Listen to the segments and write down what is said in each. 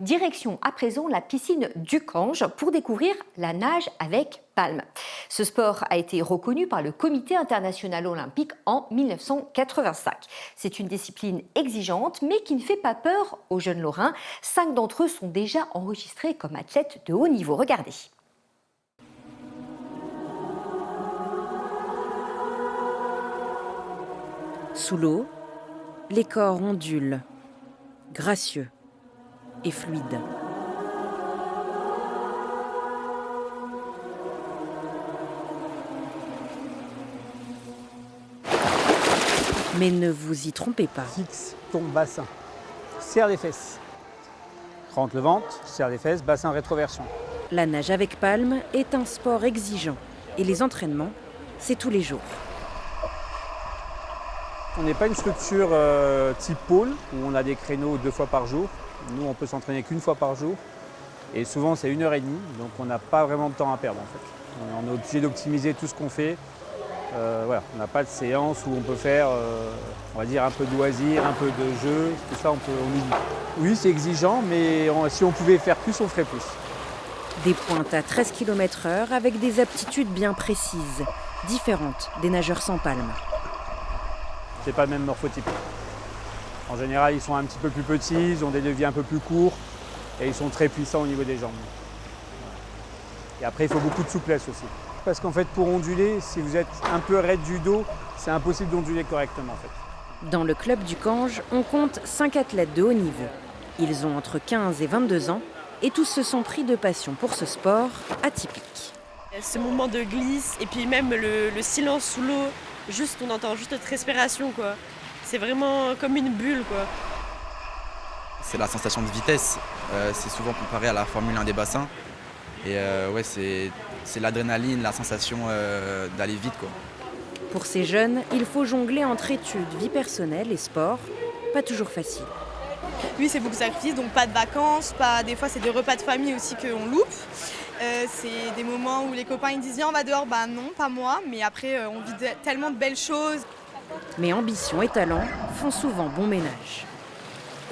Direction à présent la piscine du Cange pour découvrir la nage avec palme. Ce sport a été reconnu par le Comité international olympique en 1985. C'est une discipline exigeante mais qui ne fait pas peur aux jeunes Lorrains. 5 d'entre eux sont déjà enregistrés comme athlètes de haut niveau. Regardez. Sous l'eau, les corps ondulent, gracieux et fluides. Mais ne vous y trompez pas. Fixe ton bassin. Serre les fesses. Rentre le ventre, serre les fesses, bassin rétroversion. La nage avec palme est un sport exigeant et les entraînements, c'est tous les jours. On n'est pas une structure type pôle où on a des créneaux 2 fois par jour. Nous, on peut s'entraîner qu'une fois par jour. Et souvent, c'est 1h30, donc on n'a pas vraiment de temps à perdre en fait. On est obligé d'optimiser tout ce qu'on fait. Voilà, on n'a pas de séance où on peut faire, on va dire, un peu de loisirs, un peu de jeu. Tout ça, on oublie. Oui, c'est exigeant, mais si on pouvait faire plus, on ferait plus. Des pointes à 13 km/h avec des aptitudes bien précises, différentes des nageurs sans palme. C'est pas le même morphotype. En général, ils sont un petit peu plus petits, ils ont des leviers un peu plus courts et ils sont très puissants au niveau des jambes. Et après, il faut beaucoup de souplesse aussi. Parce qu'en fait, pour onduler, si vous êtes un peu raide du dos, c'est impossible d'onduler correctement en fait. Dans le club du Cange, on compte 5 athlètes de haut niveau. Ils ont entre 15 et 22 ans et tous se sont pris de passion pour ce sport atypique. Ce moment de glisse et puis même le silence sous l'eau, on entend juste notre respiration, quoi. C'est vraiment comme une bulle, quoi. C'est la sensation de vitesse. C'est souvent comparé à la Formule 1 des bassins. Et ouais, c'est l'adrénaline, la sensation d'aller vite, quoi. Pour ces jeunes, il faut jongler entre études, vie personnelle et sport. Pas toujours facile. Oui, c'est beaucoup de sacrifices, donc pas de vacances, des fois c'est des repas de famille aussi qu'on loupe. C'est des moments où les copains ils disent viens on va dehors, bah non, pas moi, mais après on vit tellement de belles choses. Mais ambition et talent font souvent bon ménage.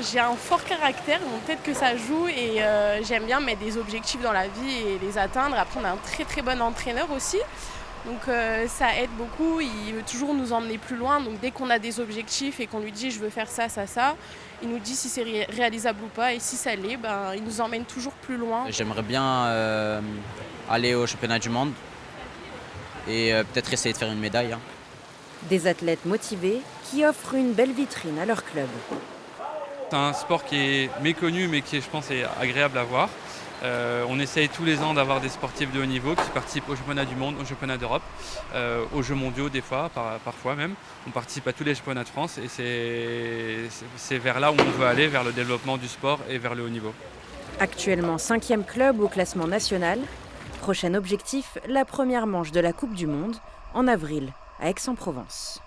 J'ai un fort caractère, donc peut-être que ça joue et j'aime bien mettre des objectifs dans la vie et les atteindre. Après on a un très très bon entraîneur aussi, donc ça aide beaucoup, il veut toujours nous emmener plus loin. Donc dès qu'on a des objectifs et qu'on lui dit je veux faire ça, il nous dit si c'est réalisable ou pas et si ça l'est, il nous emmène toujours plus loin. J'aimerais bien aller au championnat du monde et peut-être essayer de faire une médaille. Des athlètes motivés qui offrent une belle vitrine à leur club. C'est un sport qui est méconnu mais qui, je pense, est agréable à voir. On essaye tous les ans d'avoir des sportifs de haut niveau qui participent au championnat du monde, au championnat d'Europe, aux Jeux mondiaux des fois, parfois même. On participe à tous les championnats de France et c'est vers là où on veut aller, vers le développement du sport et vers le haut niveau. Actuellement 5e club au classement national. Prochain objectif, la première manche de la Coupe du Monde en avril à Aix-en-Provence.